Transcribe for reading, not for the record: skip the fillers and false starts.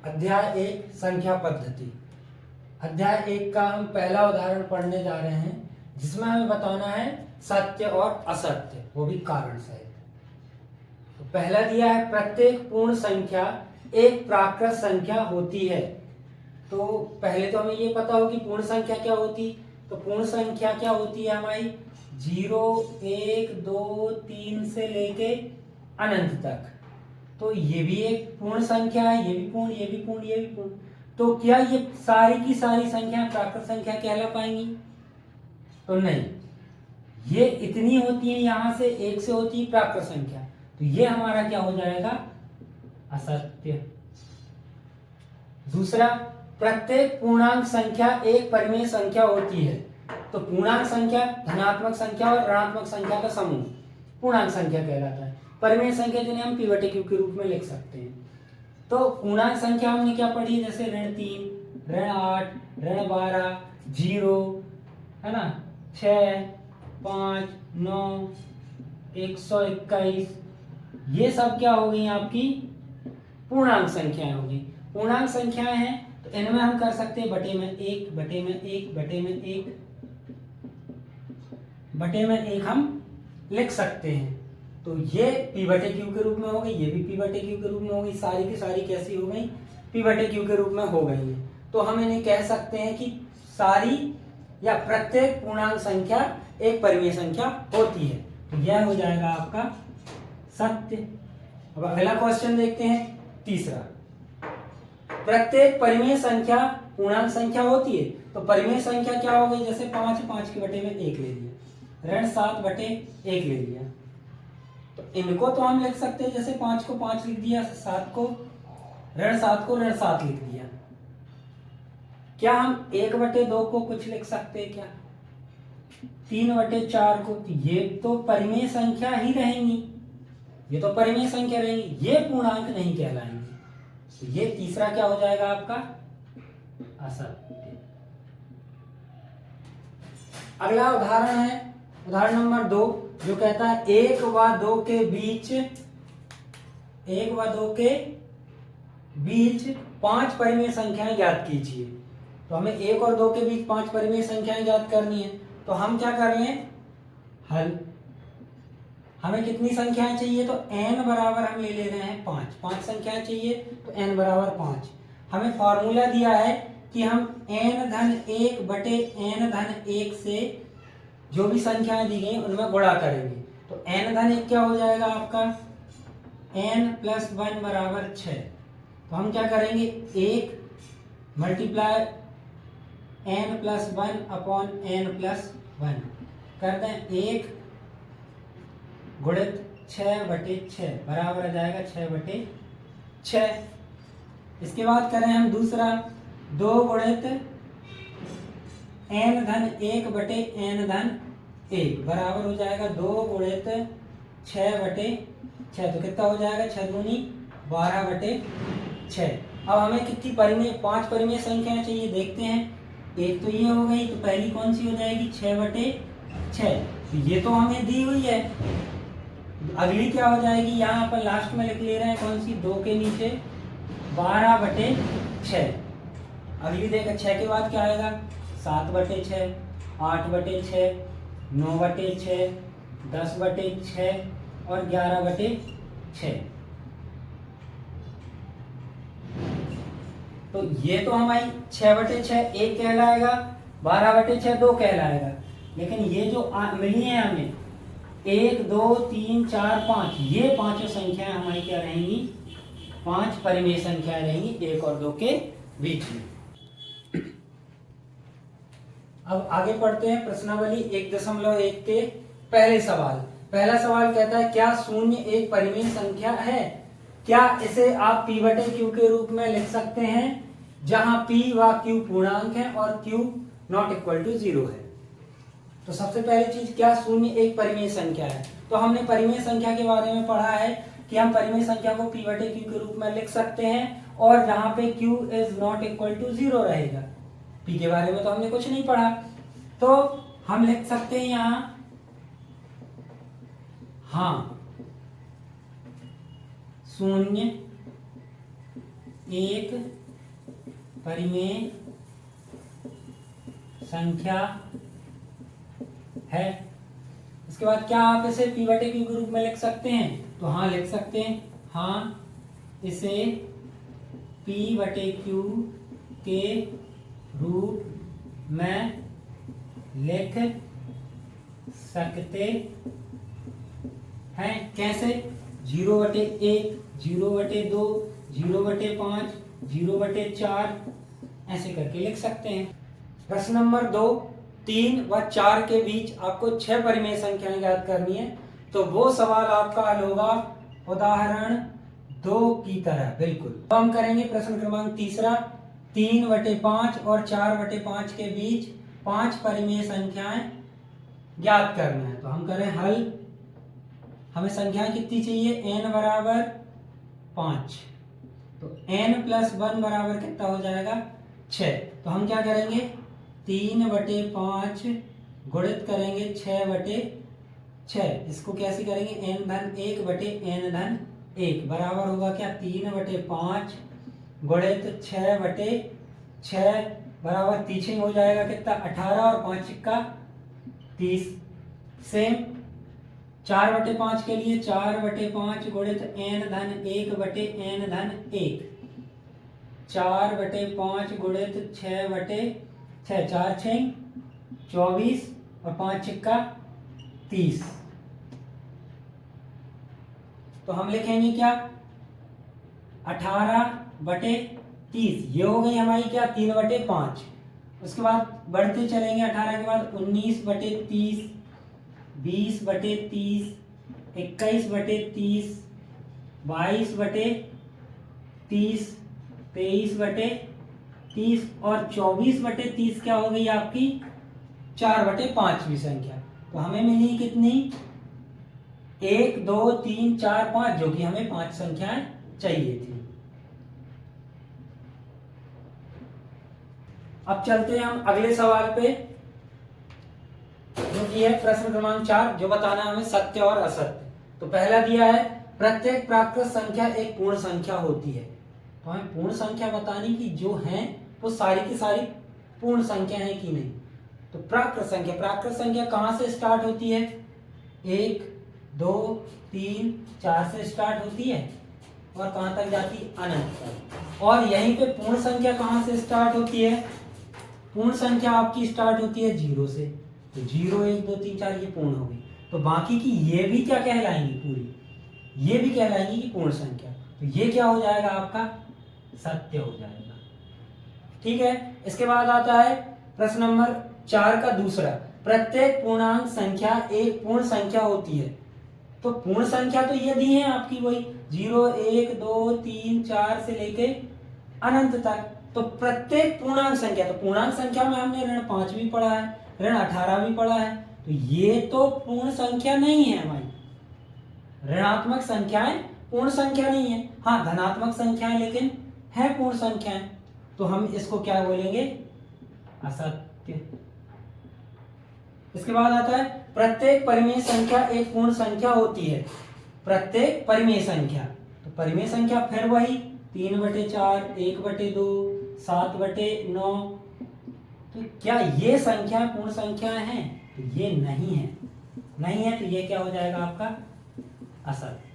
अध्याय 1 संख्या पद्धति। अध्याय 1 का हम पहला उदाहरण पढ़ने जा रहे हैं, जिसमें हमें बताना है सत्य और असत्य, वो भी कारण सहित। तो पहला दिया है प्रत्येक पूर्ण संख्या एक प्राकृत संख्या होती है। तो पहले तो हमें ये पता हो कि पूर्ण संख्या क्या होती। तो पूर्ण संख्या क्या होती है हमारी 0 1 2 3 से लेके अनंत तक। तो ये भी एक पूर्ण संख्या है, ये भी पूर्ण, ये भी पूर्ण, ये भी पूर्ण। तो क्या ये सारी की सारी संख्या प्राकृत संख्या कहला पाएंगी? तो नहीं, ये इतनी होती है, यहां से एक से होती है प्राकृत संख्या, तो ये हमारा क्या हो जाएगा? असत्य। दूसरा, प्रत्येक पूर्णांक संख्या एक परिमेय संख्या होती है। तो पूर्णांक संख्या धनात्मक संख्या और ऋणात्मक संख्या का समूह पूर्णांक संख्या कहलाता है। परिमेय संख्या जिन्हें हम p/q के रूप में लिख सकते हैं। तो पूर्णांक संख्या हमने क्या पढ़ी, जैसे ऋण 3, ऋण 8, ऋण 12, 0, है ना, 6, 5, 9, 121, ये सब क्या हो गई आपकी पूर्णांक संख्याएं होगी। पूर्णांक संख्याएं हैं तो इनमें हम कर सकते हैं बटे में 1, बटे में 1, बटे में 1, बटे में 1 हम लिख सकते हैं। तो ये p/q के रूप में हो गई, ये भी p/q के रूप में हो गई, सारी की सारी कैसी हो गई? p/q के रूप में हो गई है। तो हम इन्हें कह सकते हैं कि सारी या प्रत्येक पूर्णांक संख्या एक परिमेय संख्या होती है। तो यह हो जाएगा आपका सत्य। अब अगला क्वेश्चन देखते हैं, तीसरा। प्रत्येक परिमेय संख्या पूर्णांक संख्या होती है। तो परिमेय संख्या क्या हो गई? जैसे 5 के बटे में 1 ले लिया, ऋण 7/1 ले लिया। तो इनको तो हम लिख सकते हैं, जैसे 5 को 5 लिख दिया, 7 को ऋण 7 लिख दिया। क्या हम 1/2 को कुछ लिख सकते हैं क्या? 3/4 को? ये तो परिमेय संख्या ही रहेंगी, ये तो परिमेय संख्या रहेंगी, ये पूर्णांक नहीं कहलाएंगे। तो ये तीसरा क्या हो जाएगा आपका? असत्य। अगला उदाहरण है उदाहरण नंबर 2, जो कहता है 1 व 2 के बीच 5 परिमेय संख्याएं ज्ञात कीजिए। तो हमें 1 और 2 के बीच 5 परिमेय संख्याएं ज्ञात करनी है। तो हम क्या कर लें? हल। हमें कितनी संख्याएं चाहिए? तो n बराबर हम ले रहे हैं 5 संख्याएं चाहिए, तो n बराबर 5। हमें फॉर्मूला दिया है कि हम n/1 से जो भी संख्याएं दी गई उनमें गुणा करेंगे। तो n/1 क्या हो जाएगा आपका? n + 1 = 6। तो हम क्या करेंगे? 1 मल्टीप्लाई n + 1 अपॉन n + 1 कर दें, 1 गुणित 6/6 बराबर आ जाएगा 6/6। इसके बाद करें हम दूसरा, 2 गुणित n/1 बटे n/1 बराबर हो जाएगा 2 गुणित 6/6। तो कितना हो जाएगा? 6 दूनी 12/6। अब हमें कितनी परिमेय 5 परिमेय संख्याएं चाहिए, देखते हैं। एक तो ये हो गई, तो पहली कौन सी हो जाएगी? 6/6। तो ये तो हमें दी हुई है। अगली क्या हो जाएगी? यहाँ पर लास्ट में लिख ले रहे हैं, कौन सी? 2 के नीचे 12/6। अगली देखा 6 के बाद क्या आएगा? 7/6, 8/6, 9/6, 10/6 और 11/6। तो ये तो हमारी 6/6 1 कहलाएगा, 12/6 2 कहलाएगा। लेकिन ये जो मिली है हमें 1 2 3 4 5, ये पांचों संख्याएं हमारी क्या रहेंगी? 5 परिमेय संख्याएं रहेंगी 1 और 2 के बीच में। अब आगे पढ़ते हैं प्रश्नावली 1.1 के पहले सवाल। पहला सवाल कहता है, क्या 0 एक परिमेय संख्या है? क्या इसे आप p/q के रूप में लिख सकते हैं, जहां p व q पूर्णांक है और q ≠ 0 है? तो सबसे पहली चीज, क्या 0 एक परिमेय संख्या है? तो हमने परिमेय संख्या के बारे में पढ़ा है कि हम परिमेय संख्या को p/q के रूप में लिख सकते हैं, और जहां पे q ≠ 0 रहेगा। p के बारे में तो हमने कुछ नहीं पढ़ा, तो हम लिख सकते हैं यहां, हाँ, 0 एक परिमेय संख्या है। इसके बाद क्या आप इसे p बटे क्यू के रूप में लिख सकते हैं? तो हाँ लिख सकते हैं। हाँ, इसे p बटे क्यू के रूप में लिख सकते हैं। कैसे? 0/1, 0/2, 0/5, 0/4 ऐसे करके लिख सकते हैं। प्रश्न नंबर 2, 3 व 4 के बीच आपको 6 परिमेय संख्याएं ज्ञात करनी है। तो वो सवाल आपका हल होगा उदाहरण 2 की तरह, बिल्कुल। तो हम करेंगे प्रश्न क्रमांक 3, 3/5 और 4/5 के बीच 5 परिमेय संख्याएं ज्ञात करना है। तो हम करें हल। हमें संख्याएं कितनी चाहिए? n बराबर 5। तो n + 1 बराबर कितना हो जाएगा? 6। तो हम क्या करेंगे? 3/5 गुणित करेंगे 6/6। इसको कैसे करेंगे? n-1/n-1 बराबर होगा क्या? 3/5 गुणित 6/6 बराबर पीछे हो जाएगा कितना? 18 और 5 × 30। सेम 4/5 के लिए 4/5 गुणित n-1/n-1, 4/5 गुणित 6/6, 4 × 6 24 और 5 × 30। तो हम लिखेंगे क्या? 18/30। ये हो गई हमारी क्या? 3/5। उसके बाद बढ़ते चलेंगे। 18 के बाद 19/30, 20/30, 21/30, 22/30, 23/30 और 24/30 क्या हो गई आपकी? 4/5वीं संख्या। तो हमें मिली कितनी? 1, 2, 3, 4, 5, जो कि हमें 5 संख्याएं चाहिए थी। अब चलते हैं हम अगले सवाल पे, जो कि है प्रश्न क्रमांक 4, जो बताना है हमें सत्य और असत्य। तो पहला दिया है प्रत्येक प्राकृत संख्या एक पूर्ण संख्या होती है। तो हमें पूर्ण संख्या बतानी कि जो है वो सारी की सारी पूर्ण संख्या है कि नहीं। तो प्राकृत संख्या कहां से स्टार्ट होती है? 1, 2, 3, 4 से स्टार्ट होती है और कहां तक जाती है? अनंत तक। और यहीं पे पूर्ण संख्या कहां से स्टार्ट होती है? पूर्ण संख्या आपकी स्टार्ट होती है 0 से। तो 0, 1, 2, 3, 4 ये पूर्ण हो गई। तो बाकी की ये भी क्या कहलाएंगी? पूरी ये भी कहलाएंगी कि पूर्ण संख्या। तो ये क्या हो जाएगा? आपका सत्य हो जाएगा। ठीक है। इसके बाद आता है प्रश्न नंबर 4 का दूसरा, प्रत्येक पूर्णांक संख्या एक पूर्ण संख्या होती है। तो पूर्ण संख्या तो ये दी है आपकी वही 0, 1, 2, 3, 4 से लेके अनंत तक। तो प्रत्येक पूर्णांक संख्या, तो पूर्णांक संख्या में हमने ऋण 5 भी पढ़ा है, ऋण 18 भी पढ़ा है। तो ये तो पूर्ण संख्या नहीं है हमारी। ऋणात्मक संख्याएं पूर्ण संख्या नहीं है। हाँ, धनात्मक संख्याएं लेकिन है पूर्ण संख्याएं। तो हम इसको क्या बोलेंगे? असत्य। इसके बाद आता है प्रत्येक परिमेय संख्या एक पूर्ण संख्या होती है। प्रत्येक परिमेय संख्या, तो परिमेय संख्या फिर वही 3/4, 1/2, 7/9। तो क्या ये संख्या पूर्ण संख्या है? तो ये नहीं है। नहीं है तो ये क्या हो जाएगा आपका? असत्य।